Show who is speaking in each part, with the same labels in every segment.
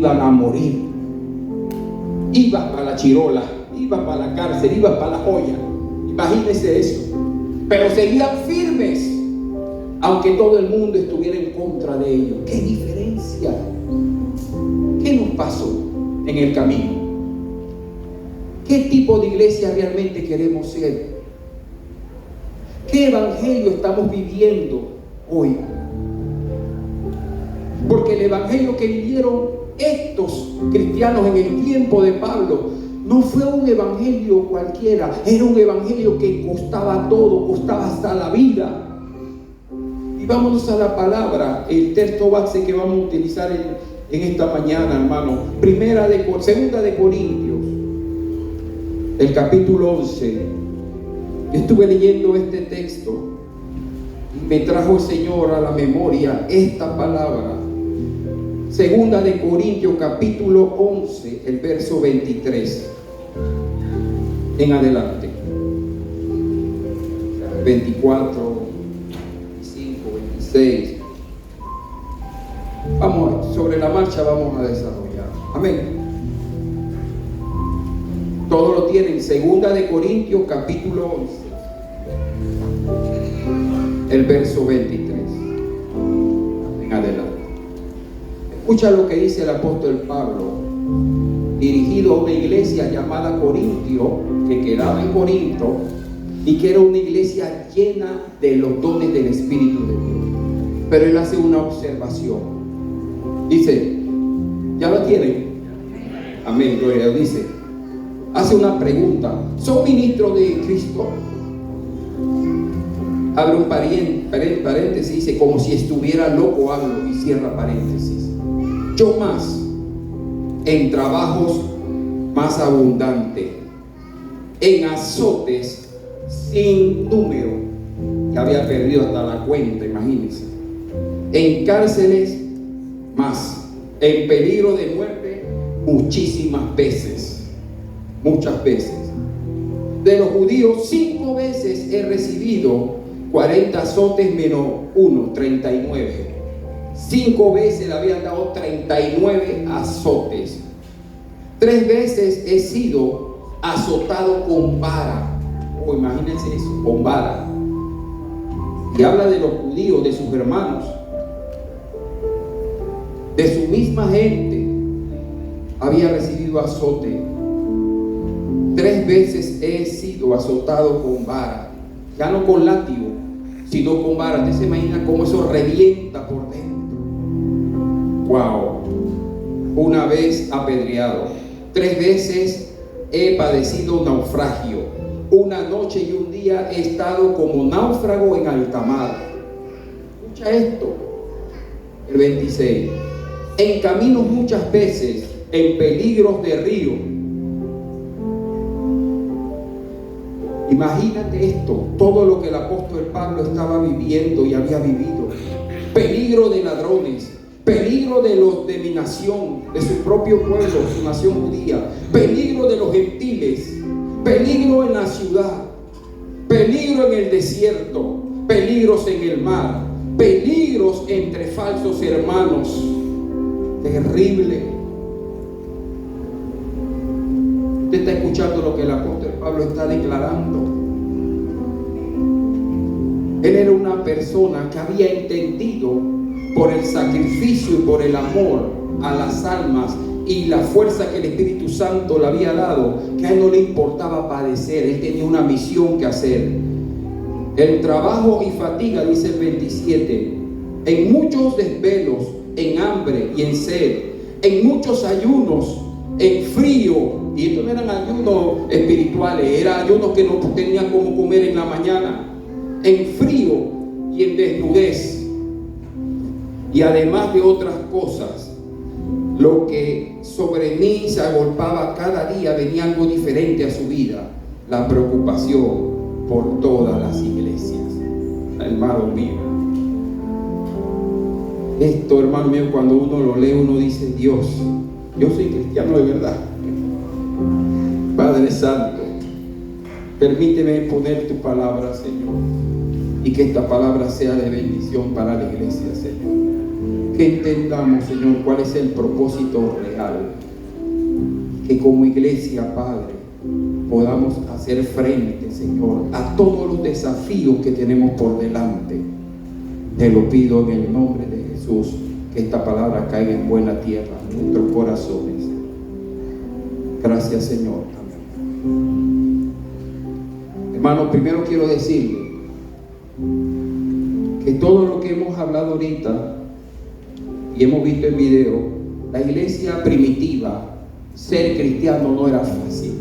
Speaker 1: iban a morir. Ibas para la chirola, ibas para la cárcel, ibas para la joya. Imagínense eso. Pero seguían firmes, aunque todo el mundo estuviera en contra de ellos. ¡Qué diferencia! ¿Qué nos pasó en el camino? ¿Qué tipo de iglesia realmente queremos ser? ¿Qué evangelio estamos viviendo hoy? Porque el evangelio que vivieron estos cristianos en el tiempo de Pablo no fue un evangelio cualquiera, era un evangelio que costaba todo, costaba hasta la vida. Y vámonos a la palabra, el texto base que vamos a utilizar en esta mañana, hermano. Segunda de Corintios, el capítulo 11. Yo estuve leyendo este texto y me trajo el Señor a la memoria esta palabra. Segunda de Corintios, capítulo 11, el verso 23 en adelante. 24, 25, 26. Vamos, sobre la marcha vamos a desarrollar. Amén. Todo lo tienen. Segunda de Corintios, capítulo 11, el verso 23 en adelante. Escucha lo que dice el apóstol Pablo, dirigido a una iglesia llamada Corintio, que quedaba en Corinto, y que era una iglesia llena de los dones del Espíritu de Dios. Pero él hace una observación. Dice, ¿ya lo tienen? Amén, gloria a Dios. Dice, hace una pregunta: ¿son ministros de Cristo? Abre un paréntesis, dice, como si estuviera loco hablo, y cierra paréntesis. Yo más, en trabajos más abundantes, en azotes sin número, que había perdido hasta la cuenta, imagínense, en cárceles más, en peligro de muerte muchísimas veces, muchas veces. De los judíos 5 veces he recibido 40 azotes menos 1, 39. 5 veces le habían dado 39 azotes. 3 veces he sido azotado con vara. Oh, imagínense eso, con vara. Y habla de los judíos, de sus hermanos, de su misma gente. Había recibido azote. 3 veces he sido azotado con vara. Ya no con látigo, sino con vara. ¿Usted se imagina cómo eso revienta por dentro? Wow. Una vez apedreado. 3 veces he padecido naufragio. Una noche y un día he estado como náufrago en alta mar. Escucha esto. El 26. En caminos muchas veces, en peligros de río. Imagínate esto, todo lo que el apóstol Pablo estaba viviendo y había vivido. Peligro de ladrones, peligro de mi nación, de su propio pueblo, su nación judía, peligro de los gentiles, peligro en la ciudad, peligro en el desierto, peligros en el mar, peligros entre falsos hermanos. Terrible. Usted está escuchando lo que el apóstol Pablo está declarando. Él era una persona que había entendido, por el sacrificio y por el amor a las almas y la fuerza que el Espíritu Santo le había dado, que a él no le importaba padecer. Él tenía una misión que hacer. El trabajo y fatiga, dice el 27, en muchos desvelos, en hambre y en sed, en muchos ayunos, en frío. Y estos no eran ayunos espirituales, eran ayunos que no tenían como comer en la mañana, en frío y en desnudez. Y además de otras cosas, lo que sobre mí se agolpaba cada día, venía algo diferente a su vida: la preocupación por todas las iglesias. Hermano mío, esto, hermano mío, cuando uno lo lee, uno dice: Dios, yo soy cristiano de verdad. Padre Santo, permíteme poner tu palabra, Señor, y que esta palabra sea de bendición para la iglesia, Señor. Que entendamos, Señor, cuál es el propósito real. Que como iglesia, Padre, podamos hacer frente, Señor, a todos los desafíos que tenemos por delante. Te lo pido en el nombre de Jesús, que esta palabra caiga en buena tierra en nuestros corazones. Gracias, Señor. Amén. Hermano, primero quiero decirle que todo lo que hemos hablado ahorita y hemos visto en video, la iglesia primitiva, ser cristiano no era fácil.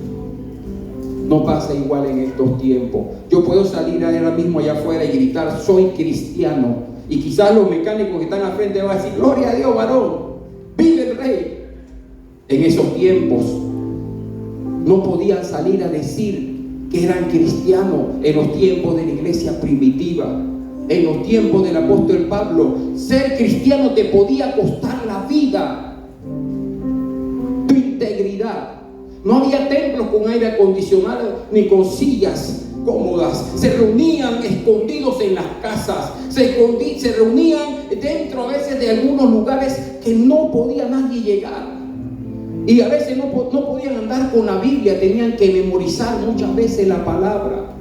Speaker 1: No pasa igual en estos tiempos. Yo puedo salir ahora mismo allá afuera y gritar, soy cristiano. Y quizás los mecánicos que están al frente van a decir, gloria a Dios, varón, vive el rey. En esos tiempos no podían salir a decir que eran cristianos. En los tiempos de la iglesia primitiva, en los tiempos del apóstol Pablo, ser cristiano te podía costar la vida, tu integridad. No había templos con aire acondicionado ni con sillas cómodas. Se reunían escondidos en las casas, se reunían dentro a veces de algunos lugares que no podía nadie llegar. Y a veces no podían andar con la Biblia, tenían que memorizar muchas veces la palabra.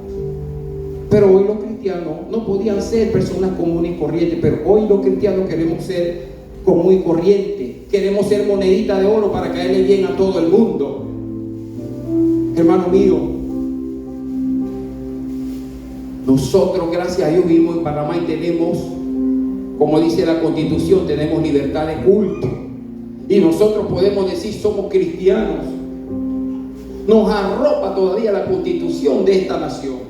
Speaker 1: Pero hoy los cristianos no podían ser personas comunes y corrientes, pero hoy los cristianos queremos ser común y corriente. Queremos ser monedita de oro para caerle bien a todo el mundo. Hermano mío, nosotros, gracias a Dios, vivimos en Panamá y tenemos, como dice la Constitución, tenemos libertad de culto. Y nosotros podemos decir somos cristianos. Nos arropa todavía la Constitución de esta nación.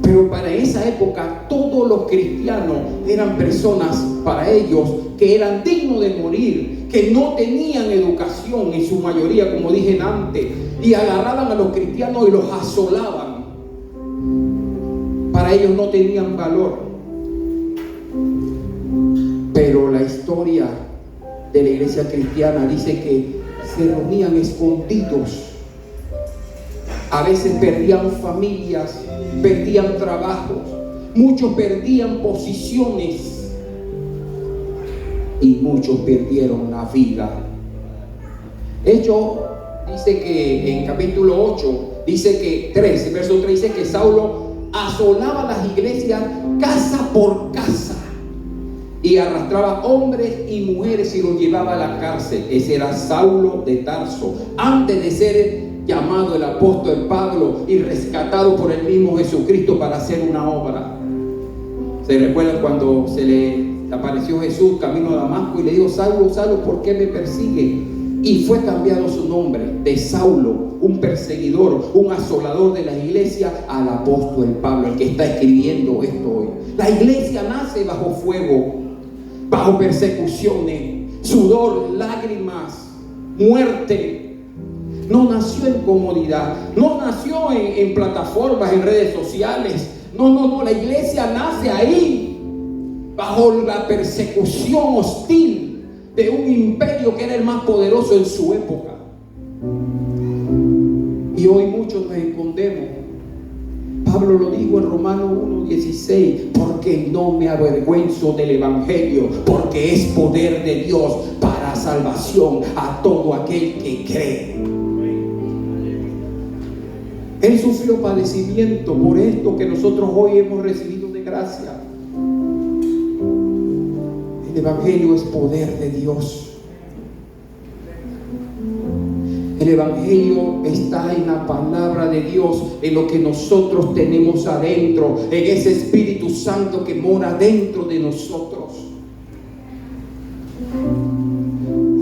Speaker 1: Pero para esa época todos los cristianos eran personas, para ellos, que eran dignos de morir, que no tenían educación en su mayoría, como dije antes, y agarraban a los cristianos y los asolaban. Para ellos no tenían valor. Pero la historia de la iglesia cristiana dice que se reunían escondidos. A veces perdían familias, perdían trabajos, muchos perdían posiciones y muchos perdieron la vida. Hechos dice que en capítulo 8, dice que 3, verso 3 dice que Saulo asolaba las iglesias casa por casa y arrastraba hombres y mujeres y los llevaba a la cárcel. Ese era Saulo de Tarso, antes de ser llamado el apóstol Pablo y rescatado por el mismo Jesucristo para hacer una obra. ¿Se recuerdan cuando se le apareció Jesús camino a Damasco y le dijo, Saulo, Saulo, ¿por qué me persigue? Y fue cambiado su nombre de Saulo, un perseguidor, un asolador de la iglesia, al apóstol Pablo, el que está escribiendo esto hoy. La iglesia nace bajo fuego, bajo persecuciones, sudor, lágrimas, muerte. No nació en comodidad, no nació en plataformas, en redes sociales. No, la iglesia nace ahí, bajo la persecución hostil de un imperio que era el más poderoso en su época. Y hoy muchos nos escondemos. Pablo lo dijo en Romanos 1:16, porque no me avergüenzo del evangelio, porque es poder de Dios para salvación a todo aquel que cree. Él sufrió padecimiento por esto que nosotros hoy hemos recibido de gracia. El evangelio es poder de Dios. El evangelio está en la palabra de Dios, en lo que nosotros tenemos adentro, en ese Espíritu Santo que mora dentro de nosotros.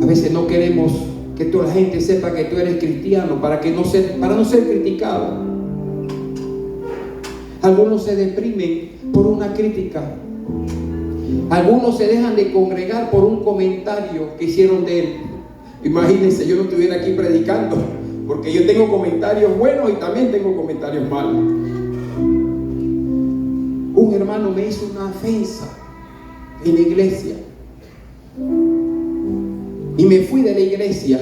Speaker 1: A veces no queremos que toda la gente sepa que tú eres cristiano para no ser criticado. Algunos se deprimen por una crítica. Algunos se dejan de congregar por un comentario que hicieron de él. Imagínense, yo no estuviera aquí predicando, porque yo tengo comentarios buenos y también tengo comentarios malos. Un hermano me hizo una ofensa en la iglesia y me fui de la iglesia.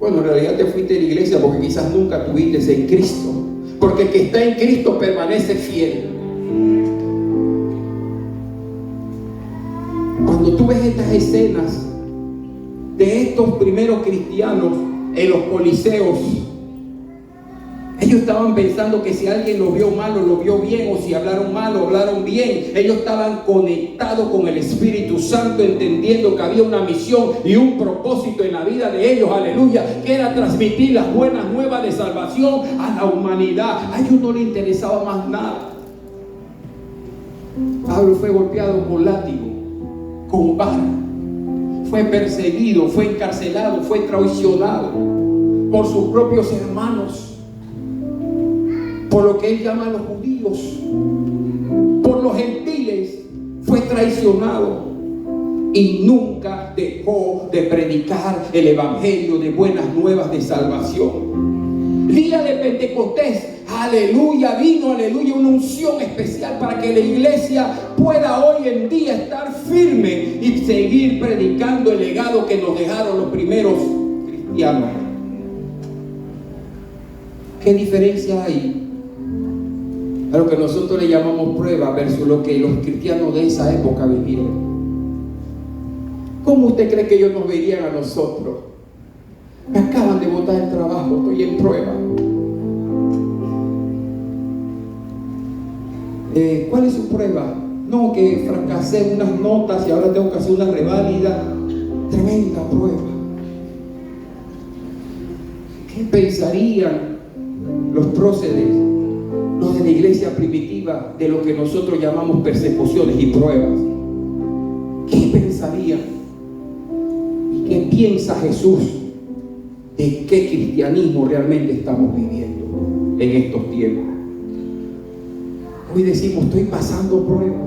Speaker 1: Bueno, en realidad te fuiste de la iglesia porque quizás nunca estuviste en Cristo, porque el que está en Cristo permanece fiel. de estos primeros cristianos en los coliseos. Ellos estaban pensando que si alguien lo vio mal o lo vio bien, o si hablaron mal o hablaron bien. Ellos estaban conectados con el Espíritu Santo, entendiendo que había una misión y un propósito en la vida de ellos, aleluya, que era transmitir las buenas nuevas de salvación a la humanidad. A ellos no les interesaba más nada. Pablo fue golpeado con látigo, con vara, fue perseguido, fue encarcelado, fue traicionado por sus propios hermanos, por lo que él llama a los judíos, por los gentiles, fue traicionado y nunca dejó de predicar el evangelio de buenas nuevas de salvación. Día de Pentecostés, aleluya, vino, aleluya, una unción especial para que la iglesia pueda hoy en día estar firme y seguir predicando el legado que nos dejaron los primeros cristianos. ¿Qué diferencia hay a lo que nosotros le llamamos prueba versus lo que los cristianos de esa época vivieron? ¿Cómo usted cree que ellos nos verían a nosotros? Me acaban de botar el trabajo, estoy en prueba. ¿Cuál es su prueba? No, que fracasé en unas notas y ahora tengo que hacer una reválida. Tremenda prueba. ¿Qué pensarían los próceres, los de la iglesia primitiva, de lo que nosotros llamamos persecuciones y pruebas? ¿Qué pensarían? ¿Y qué piensa Jesús de qué cristianismo realmente estamos viviendo en estos tiempos? Hoy decimos, estoy pasando pruebas.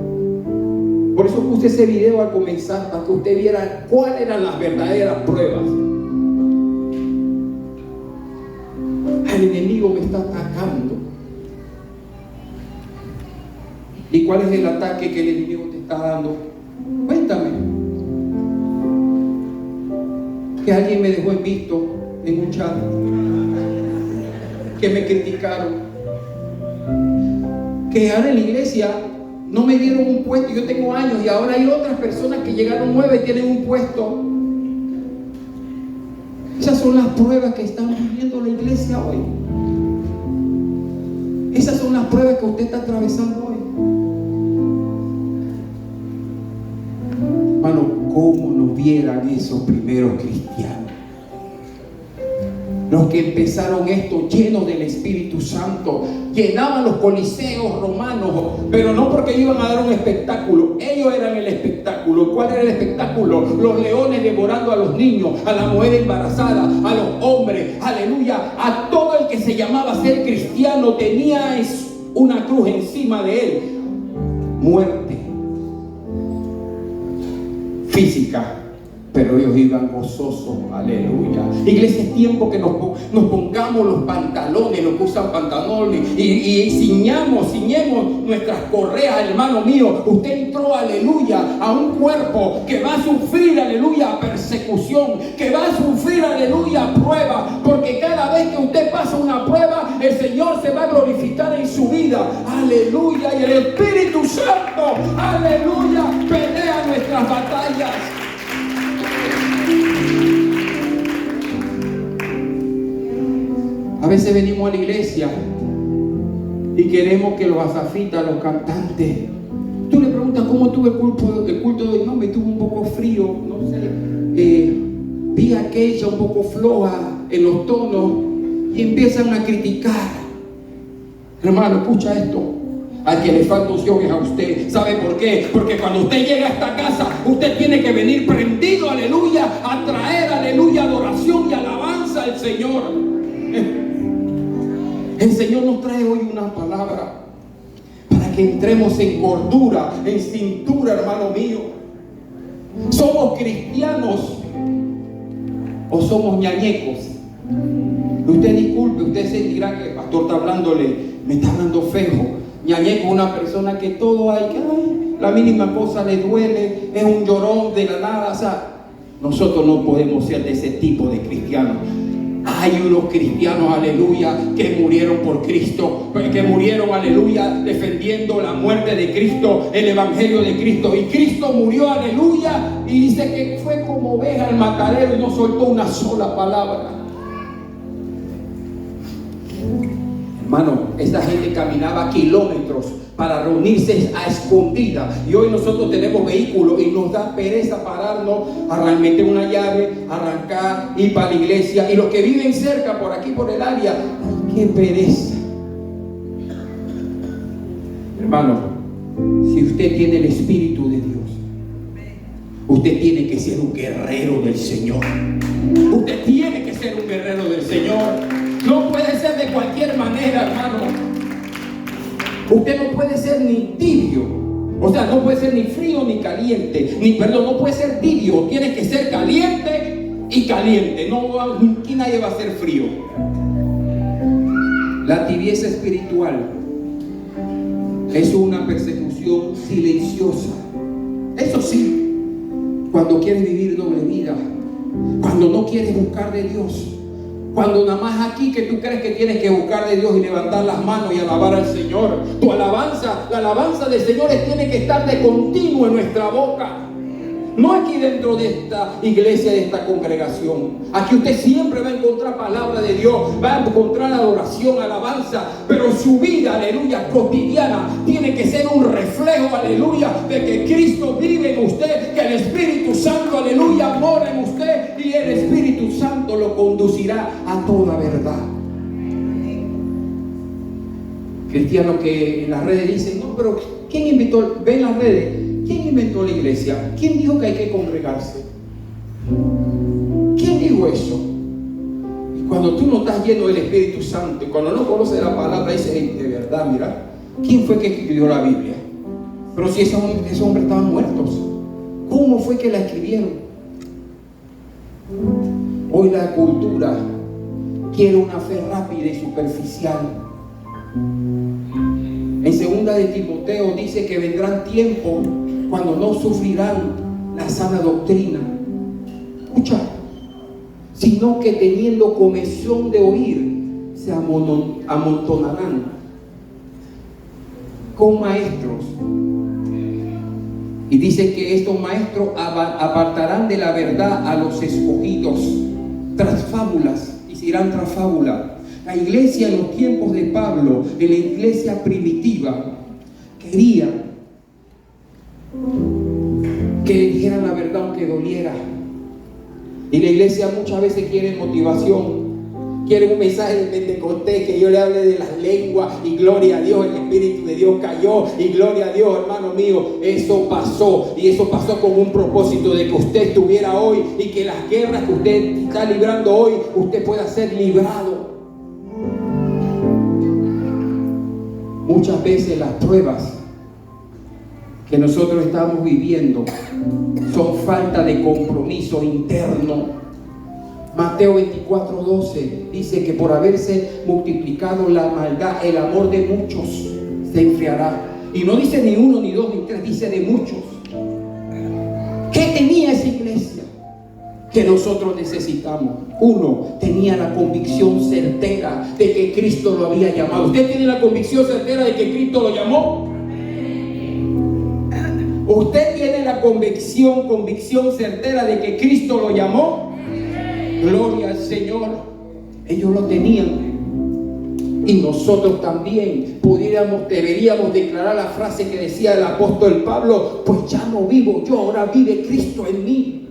Speaker 1: Por eso puse ese video al comenzar, para que usted viera cuáles eran las verdaderas pruebas. El enemigo me está atacando. ¿Y cuál es el ataque que el enemigo te está dando? Cuéntame. Que alguien me dejó en visto en un chat, que me criticaron, que ahora en la iglesia no me dieron un puesto. Yo tengo años y ahora hay otras personas que llegaron nuevas y tienen un puesto. Esas son las pruebas que estamos viviendo la iglesia hoy. Esas son las pruebas que usted está atravesando hoy. Hermano, ¿cómo nos vieran esos primeros cristianos? Los que empezaron esto llenos del Espíritu Santo, llenaban los coliseos romanos, pero no porque iban a dar un espectáculo. Ellos eran el espectáculo. ¿Cuál era el espectáculo? Los leones devorando a los niños, a la mujer embarazada, a los hombres, aleluya, a todo el que se llamaba ser cristiano. Tenía una cruz encima de él. Muerte física, pero ellos iban gozosos, aleluya. Iglesia, es tiempo que nos pongamos los pantalones, los que usan pantalones, y ciñemos nuestras correas, hermano mío. Usted entró, aleluya, a un cuerpo que va a sufrir, aleluya, persecución, que va a sufrir, aleluya, prueba, porque cada vez que usted pasa una prueba, el Señor se va a glorificar en su vida, aleluya, y el Espíritu Santo, aleluya, pelea nuestras batallas. A veces venimos a la iglesia y queremos que los azafitas, los cantantes, tú le preguntas cómo tuve el culto de hoy. No, me tuvo un poco frío, no sé, vi aquella un poco floja en los tonos, y empiezan a criticar. Hermano, escucha esto. Al que le falta unción es a usted. ¿Sabe por qué? Porque cuando usted llega a esta casa, usted tiene que venir prendido, aleluya, a traer, aleluya, adoración y alabanza al Señor. El Señor nos trae hoy una palabra para que entremos en cordura, en cintura, hermano mío. ¿Somos cristianos o somos ñañecos? Usted disculpe, usted se dirá que el pastor está hablándole, me está hablando feo. Ñañeco, una persona que todo hay, que la mínima cosa le duele, es un llorón de la nada. O sea, nosotros no podemos ser de ese tipo de cristianos. Hay unos cristianos, aleluya, que murieron por Cristo, que murieron, aleluya, defendiendo la muerte de Cristo, el evangelio de Cristo. Y Cristo murió, aleluya, y dice que fue como oveja al matadero y no soltó una sola palabra. Hermano, esta gente caminaba kilómetros para reunirse a escondidas, y hoy nosotros tenemos vehículos y nos da pereza pararnos, meter una llave, arrancar, ir para la iglesia. Y los que viven cerca, por aquí, por el área, ¡ay, qué pereza! Hermano, si usted tiene el Espíritu de Dios, usted tiene que ser un guerrero del Señor. Usted tiene que ser un guerrero del Señor. No puede ser de cualquier manera, hermano. Usted no puede ser ni tibio, o sea, no puede ser ni frío ni caliente, no puede ser tibio, tiene que ser caliente y caliente. No, aquí nadie va a ser frío. La tibieza espiritual es una persecución silenciosa. Eso sí, cuando quieres vivir doble vida, cuando no quieres buscar de Dios, cuando nada más aquí que tú crees que tienes que buscar de Dios y levantar las manos y alabar al Señor. Tu alabanza, la alabanza del Señor tiene que estar de continuo en nuestra boca. No aquí dentro de esta iglesia, de esta congregación. Aquí usted siempre va a encontrar palabra de Dios, va a encontrar adoración, alabanza, pero su vida, aleluya, cotidiana, tiene que ser un reflejo, aleluya, de que Cristo vive en usted, que el Espíritu Santo, aleluya, mora en usted, y el Espíritu Santo lo conducirá a toda verdad. Cristianos que en las redes dicen, no, pero ¿quién invitó? Ven las redes. ¿Quién inventó la iglesia? ¿Quién dijo que hay que congregarse? ¿Quién dijo eso? Y cuando tú no estás lleno del Espíritu Santo, y cuando no conoces la palabra, dices, de verdad, mira, ¿quién fue que escribió la Biblia? Pero si esos hombres estaban muertos, ¿cómo fue que la escribieron? Hoy la cultura quiere una fe rápida y superficial. En 2 de Timoteo dice que vendrán tiempos cuando no sufrirán la sana doctrina, escucha, sino que teniendo comezón de oír, se amontonarán con maestros. Y dice que estos maestros apartarán de la verdad a los escogidos tras fábulas, y se irán tras fábulas. La iglesia en los tiempos de Pablo, en la iglesia primitiva, quería que dijeran la verdad aunque doliera. Y la iglesia muchas veces quiere motivación, quiere un mensaje de Pentecostés, que yo le hable de las lenguas y gloria a Dios, el Espíritu de Dios cayó y gloria a Dios, hermano mío. Eso pasó, y eso pasó con un propósito de que usted estuviera hoy, y que las guerras que usted está librando hoy, usted pueda ser librado. Muchas veces las pruebas que nosotros estamos viviendo son falta de compromiso interno. Mateo 24:12 dice que por haberse multiplicado la maldad, el amor de muchos se enfriará. Y no dice ni uno, ni dos, ni tres, dice de muchos. ¿Qué tenía esa iglesia que nosotros necesitamos? Uno, tenía la convicción certera de que Cristo lo había llamado. ¿Usted tiene la convicción certera de que Cristo lo llamó? ¿Usted tiene la convicción certera de que Cristo lo llamó? Gloria al Señor. Ellos lo tenían. Y nosotros también deberíamos declarar la frase que decía el apóstol Pablo: pues ya no vivo yo, ahora vive Cristo en mí.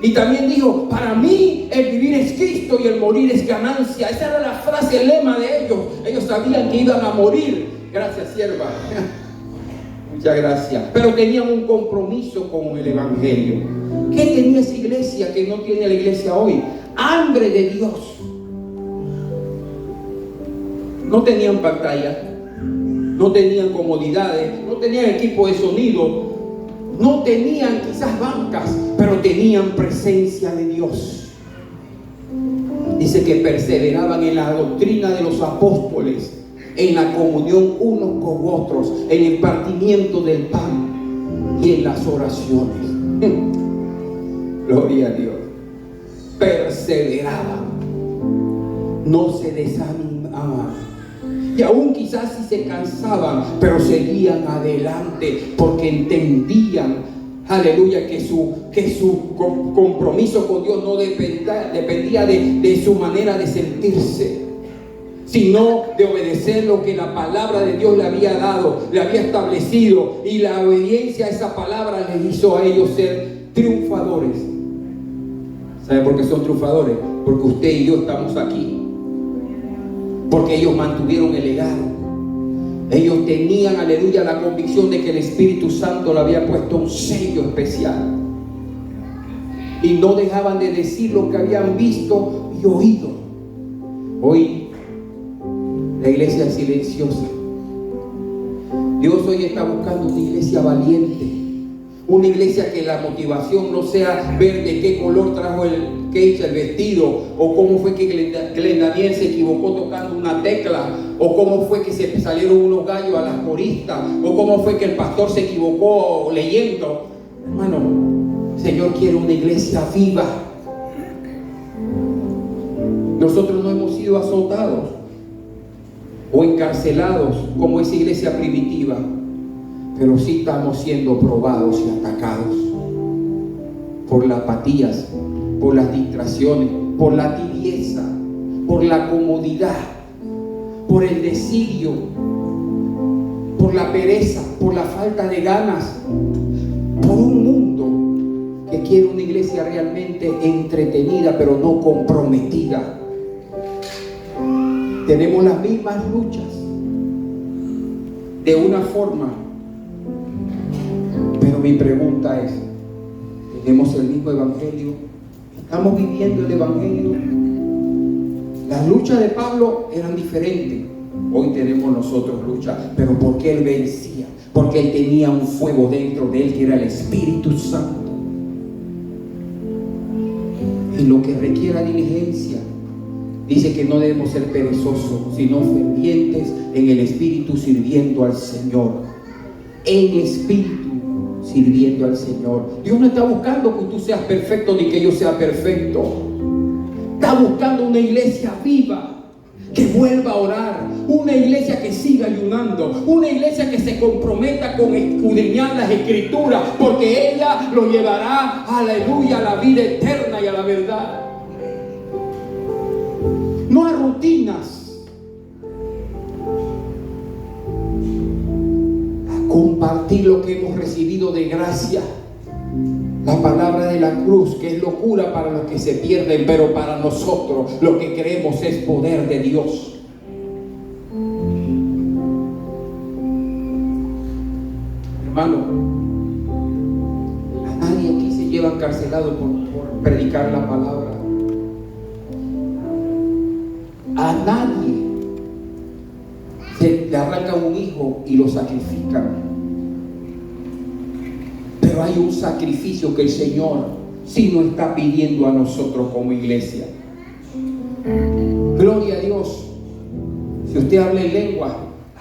Speaker 1: Y también dijo: para mí el vivir es Cristo y el morir es ganancia. Esa era la frase, el lema de ellos. Ellos sabían que iban a morir. Gracias, sierva. Muchas gracias. Pero tenían un compromiso con el evangelio. ¿Qué tenía esa iglesia que no tiene la iglesia hoy? Hambre de Dios. No tenían pantalla, no tenían comodidades, no tenían equipo de sonido, no tenían quizás bancas, pero tenían presencia de Dios. Dice que perseveraban en la doctrina de los apóstoles, en la comunión unos con otros, en el partimiento del pan y en las oraciones. Gloria a Dios. Perseveraban. no se desanimaban. Y aún quizás si se cansaban, pero seguían adelante porque entendían, aleluya, que su compromiso con Dios no dependía de su manera de sentirse, sino de obedecer lo que la palabra de Dios le había dado, le había establecido, y la obediencia a esa palabra les hizo a ellos ser triunfadores. ¿Sabe por qué son triunfadores? Porque usted y yo estamos aquí, porque ellos mantuvieron el legado. Ellos tenían, aleluya, la convicción de que el Espíritu Santo le había puesto un sello especial, y no dejaban de decir lo que habían visto y oído. Hoy la iglesia es silenciosa. Dios hoy está buscando una iglesia valiente, una iglesia que la motivación no sea ver de qué color trajo el vestido, o cómo fue que Glenn Daniel se equivocó tocando una tecla, o cómo fue que se salieron unos gallos a las coristas, o cómo fue que el pastor se equivocó leyendo. Hermano, el Señor quiere una iglesia viva. Nosotros no hemos sido azotados o encarcelados como esa iglesia primitiva, pero sí estamos siendo probados y atacados por las apatías, por las distracciones, por la tibieza, por la comodidad, por el desidio, por la pereza, por la falta de ganas, por un mundo que quiere una iglesia realmente entretenida pero no comprometida. Tenemos las mismas luchas de una forma, pero mi pregunta es: ¿tenemos el mismo evangelio? ¿Estamos viviendo el evangelio? Las luchas de Pablo eran diferentes. Hoy tenemos nosotros luchas, pero porque él vencía, porque él tenía un fuego dentro de él que era el Espíritu Santo. Y lo que requiera diligencia, dice que no debemos ser perezosos, sino fervientes en el Espíritu, sirviendo al Señor. En espíritu, sirviendo al Señor. Dios no está buscando que tú seas perfecto ni que yo sea perfecto. Está buscando una iglesia viva, que vuelva a orar, una iglesia que siga ayunando, una iglesia que se comprometa con escudriñar las Escrituras, porque ella lo llevará, aleluya, a la vida eterna y a la verdad. No a rutinas, a compartir lo que hemos recibido de gracia. La palabra de la cruz, que es locura para los que se pierden, pero para nosotros lo que creemos es poder de Dios. Hermano, a nadie aquí se lleva encarcelado por predicar la palabra. A nadie se le arranca un hijo y lo sacrifican. Pero hay un sacrificio que el Señor sí nos está pidiendo a nosotros como iglesia. Gloria a Dios. Si usted habla en lengua,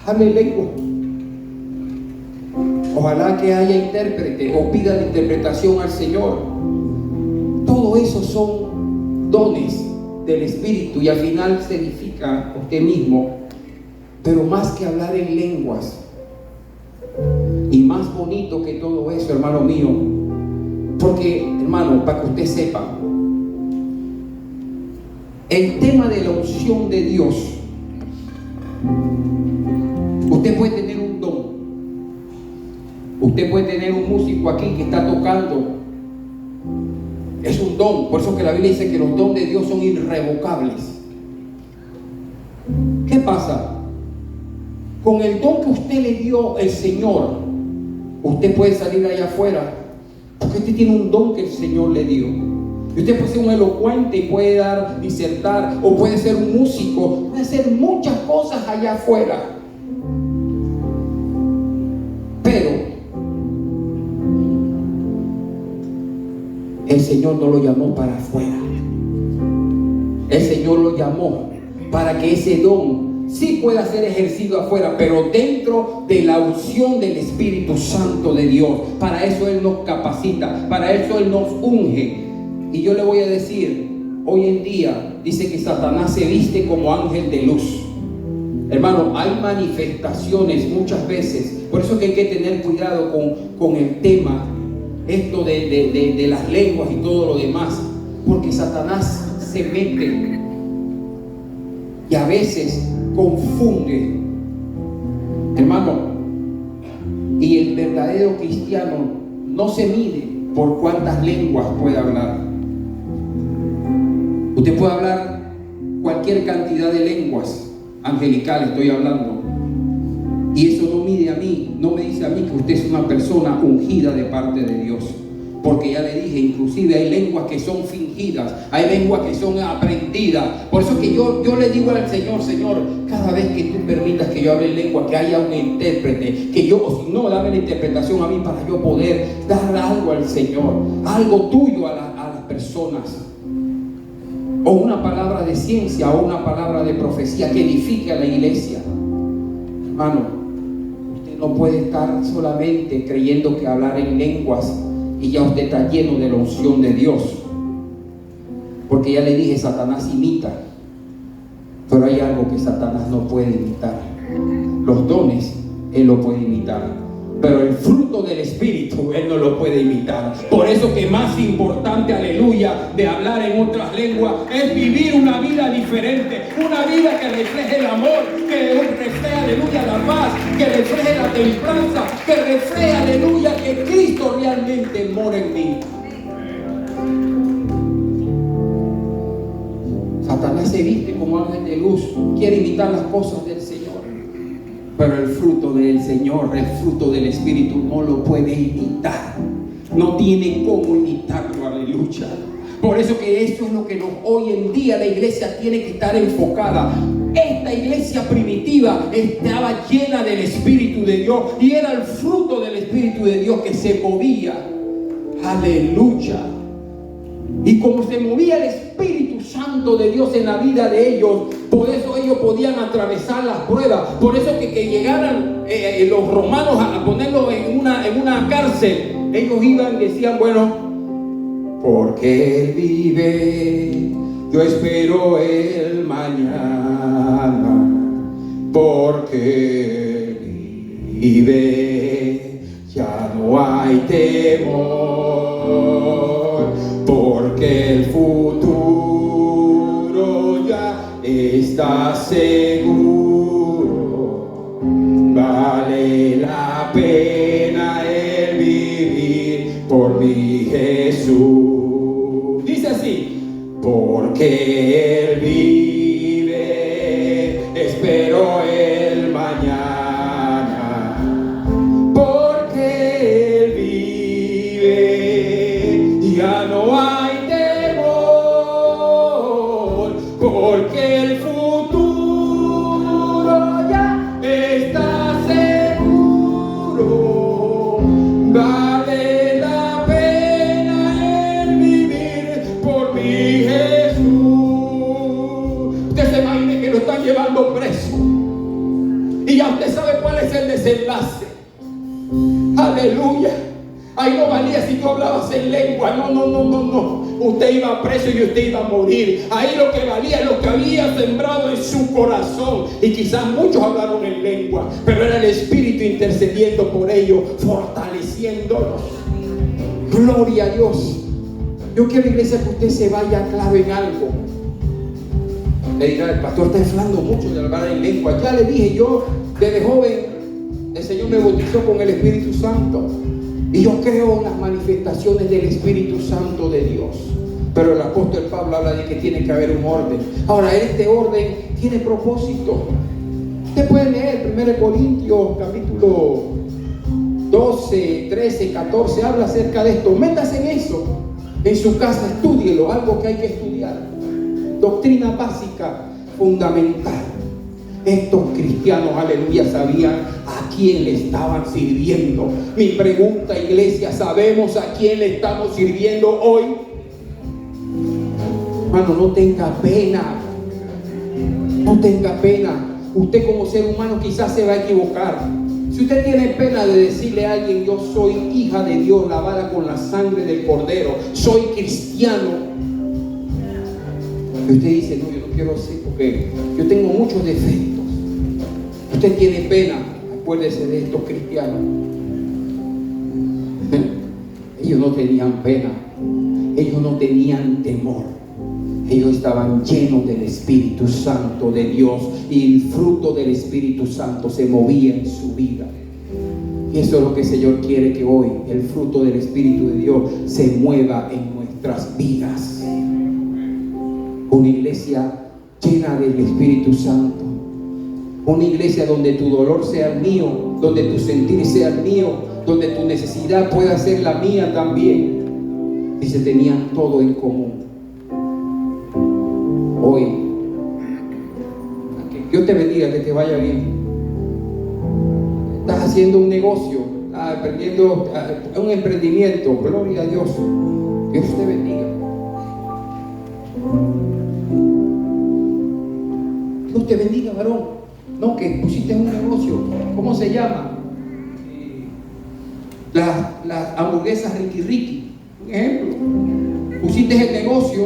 Speaker 1: hable en lengua. Ojalá que haya intérprete o pida la interpretación al Señor. Todo eso son dones del Espíritu, y al final se edifica usted mismo. Pero más que hablar en lenguas, y más bonito que todo eso, hermano mío, porque, hermano, para que usted sepa, el tema de la unción de Dios, usted puede tener un don, usted puede tener un músico aquí que está tocando, es un don. Por eso que la Biblia dice que los dones de Dios son irrevocables. ¿Qué pasa? Con el don que usted le dio el Señor, usted puede salir allá afuera, porque usted tiene un don que el Señor le dio. Y usted puede ser un elocuente y puede disertar, o puede ser un músico, puede hacer muchas cosas allá afuera. Pero el Señor no lo llamó para afuera. El Señor lo llamó para que ese don sí pueda ser ejercido afuera, pero dentro de la unción del Espíritu Santo de Dios. Para eso Él nos capacita, para eso Él nos unge. Y yo le voy a decir, hoy en día dice que Satanás se viste como ángel de luz. Hermano, hay manifestaciones muchas veces. Por eso que hay que tener cuidado con el tema, esto de las lenguas y todo lo demás. Porque Satanás se mete y a veces confunde. Hermano, y el verdadero cristiano no se mide por cuántas lenguas puede hablar. Usted puede hablar cualquier cantidad de lenguas. Angelical estoy hablando, y eso no me dice a mí que usted es una persona ungida de parte de Dios, porque ya le dije, inclusive hay lenguas que son fingidas, hay lenguas que son aprendidas. Por eso que yo le digo al Señor, cada vez que tú permitas que yo hable en lengua, que haya un intérprete, o si no, dame la interpretación a mí para yo poder dar algo al Señor, algo tuyo a las personas. O una palabra de ciencia, o una palabra de profecía que edifique a la iglesia. Hermano, usted no puede estar solamente creyendo que hablar en lenguas y ya usted está lleno de la unción de Dios. Porque ya le dije, Satanás imita, pero hay algo que Satanás no puede imitar. Los dones, él lo puede imitar, pero el fruto del Espíritu él no lo puede imitar. Por eso que más importante, aleluya, de hablar en otras lenguas es vivir una vida diferente, una vida que refleje el amor, que refleje, aleluya, la paz, que refleje la templanza, que refleje, aleluya, que Cristo realmente mora en mí. Satanás se viste como ángel de luz, quiere imitar las cosas del Señor. Pero el fruto del Señor, el fruto del Espíritu no lo puede imitar. No tiene cómo imitarlo, aleluya. Por eso que esto es lo que hoy en día la iglesia tiene que estar enfocada. Esta iglesia primitiva estaba llena del Espíritu de Dios y era el fruto del Espíritu de Dios que se movía. Aleluya. Y como se movía el Espíritu Santo de Dios en la vida de ellos, por eso ellos podían atravesar las pruebas. Por eso que llegaran los romanos a ponerlos en una cárcel, ellos iban y decían, bueno, porque Él vive, yo espero el mañana. Porque Él vive, ya no hay temor. Porque el futuro ya está seguro. Vale la pena el vivir por mi Jesús. Dice así: porque Él vive, espero el mañana. Porque Él vive, ya no hay temor. Porque el futuro ya está seguro. Vale la pena el vivir por mi Jesús. Usted se imagina que lo están llevando preso y ya usted sabe cuál es el desenlace. Aleluya. Ahí no valía si tú hablabas en lengua. No. Usted iba preso y usted iba a morir. Ahí lo que valía es lo que había sembrado en su corazón. Y quizás muchos hablaron en lengua, pero era el Espíritu intercediendo por ellos, fortaleciéndolos. Gloria a Dios. Yo quiero, iglesia, que usted se vaya claro en algo. Le dirá, el pastor está inflando mucho de hablar en lengua. Ya le dije, yo desde joven el Señor me bautizó con el Espíritu Santo. Y yo creo en las manifestaciones del Espíritu Santo de Dios. Pero el apóstol Pablo habla de que tiene que haber un orden. Ahora, este orden tiene propósito. Usted puede leer 1 Corintios capítulo 12, 13, 14. Habla acerca de esto. Métase en eso. En su casa, estúdielo. Algo que hay que estudiar. Doctrina básica, fundamental. Estos cristianos, aleluya, sabían a quién le estaban sirviendo. Mi pregunta, iglesia, ¿sabemos a quién le estamos sirviendo hoy? Hermano, no tenga pena. No tenga pena. Usted como ser humano quizás se va a equivocar. Si usted tiene pena de decirle a alguien, yo soy hija de Dios, lavada con la sangre del Cordero, soy cristiano, Y usted dice, no, yo no quiero así porque yo tengo muchos defectos. Usted tiene pena, acuérdese de estos cristianos. Ellos no tenían pena, ellos no tenían temor, ellos estaban llenos del Espíritu Santo de Dios y el fruto del Espíritu Santo se movía en su vida. Y eso es lo que el Señor quiere, que hoy el fruto del Espíritu de Dios se mueva en nuestras vidas. Una iglesia llena del Espíritu Santo, una iglesia donde tu dolor sea el mío, donde tu sentir sea el mío, donde tu necesidad pueda ser la mía también. Dice, tenían todo en común. Hoy, que Dios te bendiga, que te vaya bien. Estás haciendo un negocio, aprendiendo un emprendimiento, gloria a Dios. Dios te bendiga. Dios te bendiga, varón. No, que pusiste un negocio, ¿cómo se llama? Las hamburguesas Ricky Ricky, un ejemplo. Pusiste el negocio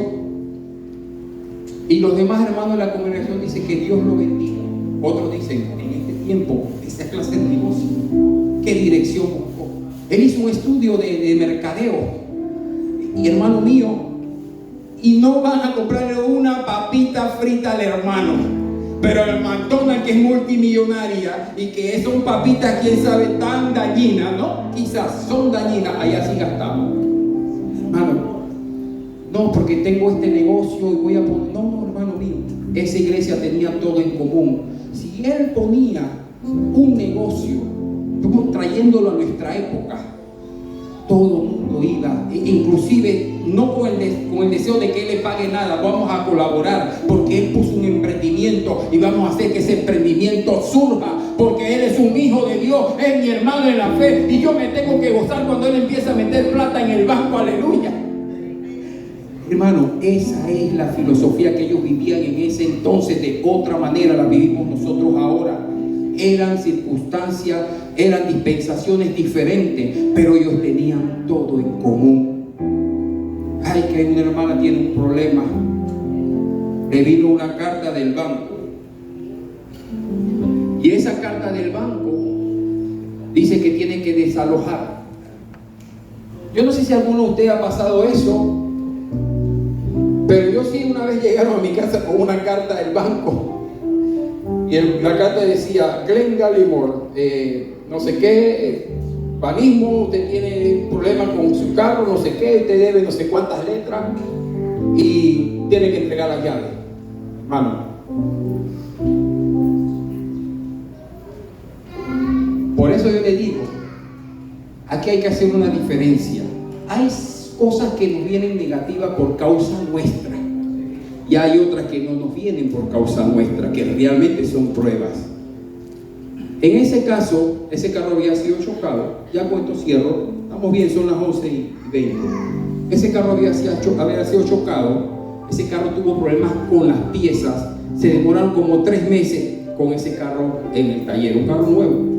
Speaker 1: y los demás hermanos de la congregación dicen que Dios lo bendiga. Otros dicen, en este tiempo, esta clase de negocio, ¿qué dirección buscó? Él hizo un estudio de mercadeo. Y hermano mío, y no van a comprarle una papita frita al hermano. Pero el McDonald's, que es multimillonaria y que son papitas, quién sabe, tan dañinas, ¿no? Quizás son dañinas, allá sí gastamos. Hermano, no, porque tengo este negocio y voy a poner. No, hermano mío, esa iglesia tenía todo en común. Si él ponía un negocio, como trayéndolo a nuestra época, todo el mundo iba, inclusive no con el deseo de que él le pague nada, vamos a colaborar porque él puso un emprendimiento y vamos a hacer que ese emprendimiento surja, porque él es un hijo de Dios, es mi hermano en la fe y yo me tengo que gozar cuando él empieza a meter plata en el banco, aleluya. Hermano, esa es la filosofía que ellos vivían en ese entonces. De otra manera la vivimos nosotros ahora. Eran circunstancias, eran dispensaciones diferentes, pero ellos tenían todo en común. Ay, que una hermana tiene un problema. Le vino una carta del banco. Y esa carta del banco dice que tiene que desalojar. Yo no sé si alguno de ustedes ha pasado eso, pero yo sí una vez llegaron a mi casa con una carta del banco. Y la carta decía, Glenn Gallimore, no sé qué, panismo, usted tiene problemas con su carro, no sé qué, usted debe no sé cuántas letras y tiene que entregar las llaves. Hermano, por eso yo le digo, aquí hay que hacer una diferencia. Hay cosas que nos vienen negativas por causa nuestra. Y hay otras que no nos vienen por causa nuestra, que realmente son pruebas. En ese caso, ese carro había sido chocado. Ya con esto cierro. Estamos bien, son las 11:20. Ese carro había sido chocado. Ese carro tuvo problemas con las piezas. Se demoraron como 3 meses con ese carro en el taller. Un carro nuevo.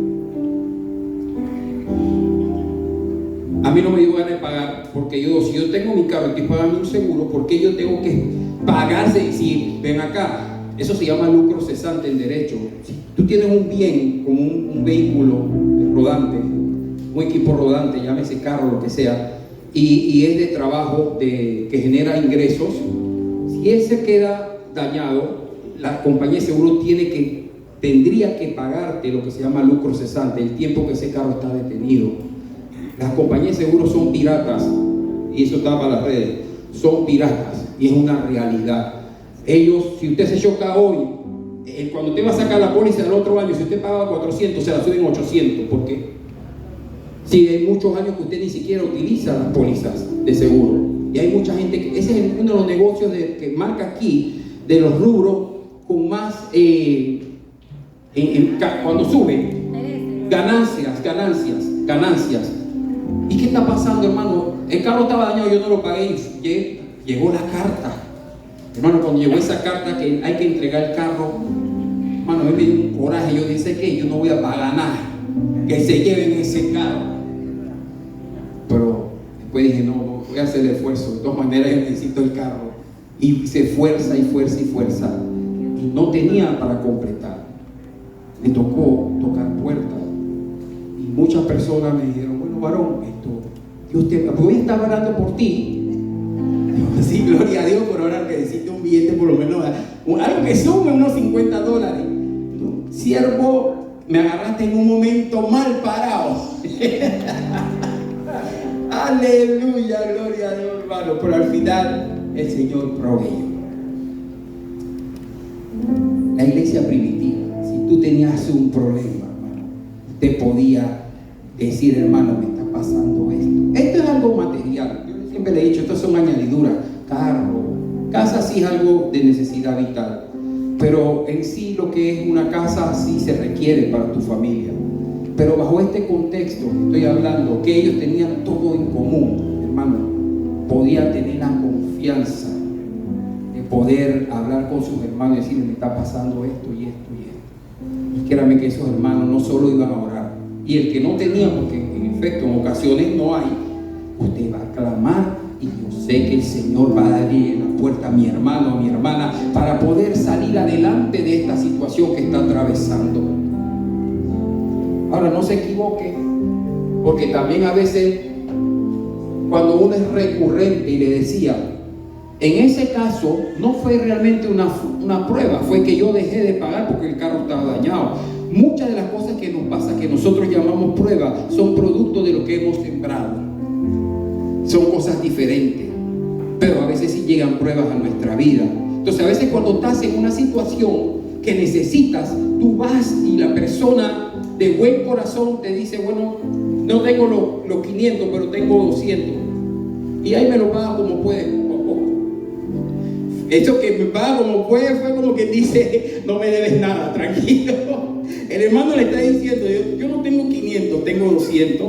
Speaker 1: A mí no me dio ganas de pagar, porque si yo tengo mi carro y estoy pagando un seguro, ¿por qué yo tengo que pagarse? Si ven acá, eso se llama lucro cesante en derecho. Si tú tienes un bien como un vehículo rodante, un equipo rodante, llámese carro, lo que sea, y es de trabajo que genera ingresos, si ese queda dañado, la compañía de seguro tendría que pagarte lo que se llama lucro cesante, el tiempo que ese carro está detenido. Las compañías de seguros son piratas, y eso está para las redes, son piratas, y es una realidad. Ellos, si usted se choca hoy, cuando usted va a sacar la póliza del otro año, si usted pagaba 400, se la suben 800. ¿Por qué? Si hay muchos años que usted ni siquiera utiliza las pólizas de seguro. Y hay mucha gente que, ese es uno de los negocios que marca aquí, de los rubros con más, cuando suben, ganancias. ¿Y qué está pasando, hermano? El carro estaba dañado, yo no lo pagué y llegó la carta. Hermano, cuando llegó esa carta que hay que entregar el carro, hermano, me dio un coraje. Yo dije que yo no voy a pagar nada, que se lleven ese carro. Pero después dije, no, voy a hacer el esfuerzo. De todas maneras, yo necesito el carro. Y se esfuerza y fuerza y fuerza. Y no tenía para completar. Le tocó tocar puertas. Y muchas personas me dijeron, bueno, varón, voy a estar orando por ti. Digo, sí, gloria a Dios, por ahora que necesito un billete por lo menos, algo que sume unos $50. No, siervo, me agarraste en un momento mal parado. Aleluya, gloria a Dios, hermano. Pero al final el Señor proveyó. La iglesia primitiva, si tú tenías un problema, hermano, te podía decir, hermano, me está pasando esto. Esto es algo material. Yo siempre le he dicho, esto son añadiduras. Carro, casa sí es algo de necesidad vital. Pero en sí lo que es una casa sí se requiere para tu familia. Pero bajo este contexto estoy hablando que ellos tenían todo en común, hermano. Podían tener la confianza de poder hablar con sus hermanos y decirles, me está pasando esto y esto y esto. Y créanme que esos hermanos no solo iban a orar. Y el que no tenía, porque en efecto en ocasiones no hay, usted va a clamar y yo sé que el Señor va a abrir la puerta a mi hermano, a mi hermana, para poder salir adelante de esta situación que está atravesando. Ahora, no se equivoque, porque también a veces cuando uno es recurrente, y le decía, en ese caso no fue realmente una prueba, fue que yo dejé de pagar porque el carro estaba dañado. Muchas de las cosas que nos pasa, que nosotros llamamos prueba, son producto de lo que hemos sembrado. Son cosas diferentes, pero a veces sí llegan pruebas a nuestra vida. Entonces a veces cuando estás en una situación que necesitas, tú vas y la persona de buen corazón te dice, bueno, no tengo los 500, pero tengo 200. Y ahí me lo paga como puede, poco a poco. Eso que me paga como puede fue como que dice, no me debes nada, tranquilo. El hermano le está diciendo, yo no tengo 500, tengo 200.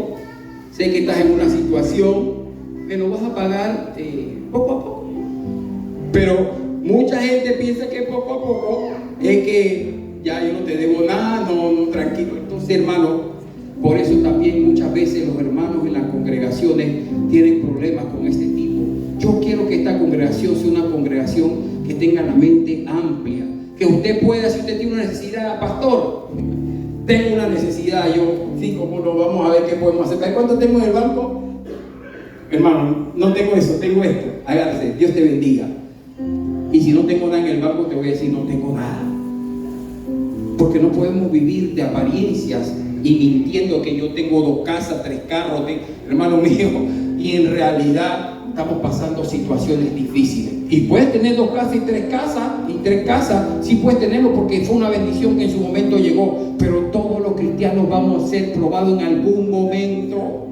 Speaker 1: Sé que estás en una situación, me lo vas a pagar poco a poco. Pero mucha gente piensa que poco a poco es que ya yo no te debo nada, no, tranquilo. Entonces, hermano, por eso también muchas veces los hermanos en las congregaciones tienen problemas con este tipo. Yo quiero que esta congregación sea una congregación que tenga la mente amplia, que usted pueda, si usted tiene una necesidad, pastor, tengo una necesidad, yo, sí, cómo no, vamos a ver qué podemos hacer. ¿Sabes cuánto tengo en el banco? Hermano, no tengo eso, tengo esto. Agárrese, Dios te bendiga. Y si no tengo nada en el banco, te voy a decir, no tengo nada. Porque no podemos vivir de apariencias y mintiendo que yo tengo 2 casas, 3 carros, hermano mío, y en realidad estamos pasando situaciones difíciles. Y puedes tener 2 casas y 3 casas, sí puedes tenerlo porque fue una bendición que en su momento llegó. Pero todos los cristianos vamos a ser probados en algún momento.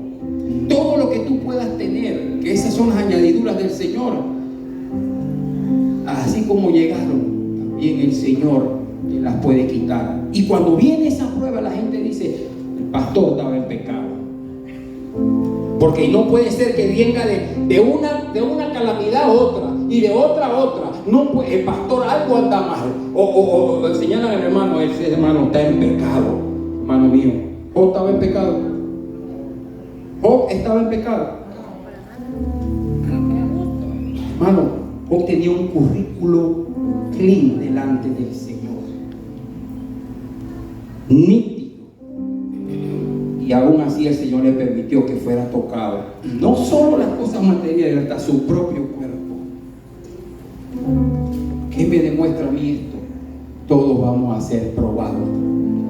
Speaker 1: Todo lo que tú puedas tener, que esas son las añadiduras del Señor. Así como llegaron, también el Señor las puede quitar. Y cuando viene esa prueba, la gente dice, el pastor estaba en pecado. Porque no puede ser que venga de una calamidad a otra y de otra a otra. No puede, el pastor algo anda mal. O señalan al hermano, ese hermano está en pecado. Hermano mío, Job estaba en pecado. Job estaba en pecado. Hermano, Job tenía un currículo clean delante del Señor. Nítido. Y aún así el Señor le permitió que fuera tocado. Y no solo las cosas materiales, hasta su propio cuerpo. ¿Qué me demuestra a mí esto? Todos vamos a ser probados.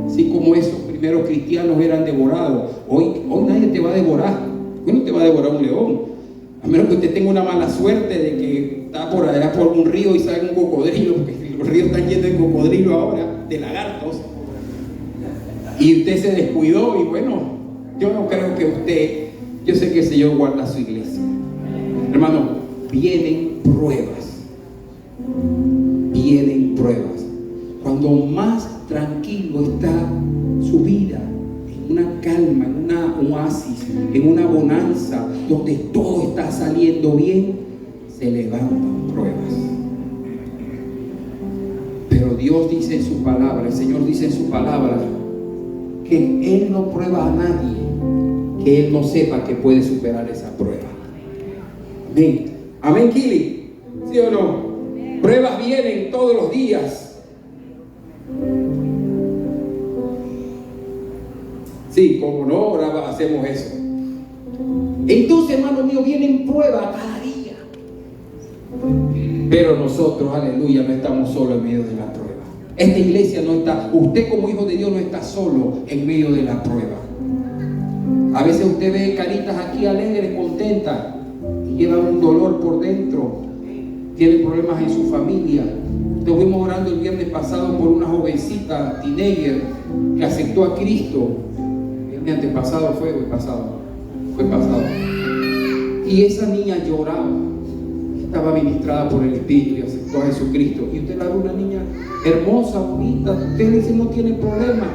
Speaker 1: Así como esos primeros cristianos eran devorados. Hoy nadie te va a devorar. Hoy no te va a devorar un león. A menos que usted tenga una mala suerte de que está por allá por un río y salga un cocodrilo, porque los ríos están llenos de cocodrilo ahora, de lagartos. Y usted se descuidó y bueno, yo no creo que usted, yo sé que el Señor guarda su iglesia. Hermano, vienen pruebas. Vienen pruebas. Cuando más tranquilo está su vida, en una calma, en una oasis, en una bonanza, donde todo está saliendo bien, se levantan pruebas. Pero Dios dice en su palabra, el Señor dice en su palabra, que Él no prueba a nadie que Él no sepa que puede superar esa prueba. Amén. Amén, Kili. ¿Sí o no? Pruebas vienen todos los días. Sí, como no, ahora hacemos eso. Entonces, hermano mío, vienen pruebas cada día. Pero nosotros, aleluya, no estamos solos en medio de la prueba. Esta iglesia no está, usted como hijo de Dios no está solo en medio de la prueba. A veces usted ve caritas aquí alegres, contentas, y llevan un dolor por dentro. Tienen problemas en su familia. Estuvimos orando el viernes pasado por una jovencita teenager que aceptó a Cristo. El viernes antepasado fue pasado. Y esa niña lloraba. Estaba ministrada por el Espíritu y aceptó a Jesucristo. Y usted la ve una niña hermosa, bonita. Usted dice, no tiene problema.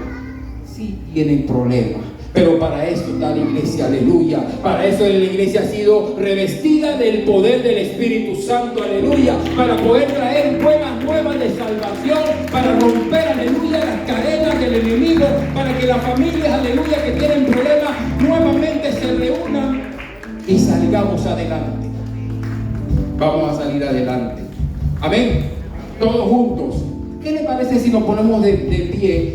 Speaker 1: Sí tienen problemas. Pero para eso está la iglesia, aleluya. Para eso la iglesia ha sido revestida del poder del Espíritu Santo, aleluya. Para poder traer buenas nuevas de salvación, para romper, aleluya, las cadenas del enemigo, para que las familias, aleluya, que tienen problemas, nuevamente se reúnan y salgamos adelante. Vamos a salir adelante. Amén. Todos juntos. ¿Qué le parece si nos ponemos de pie?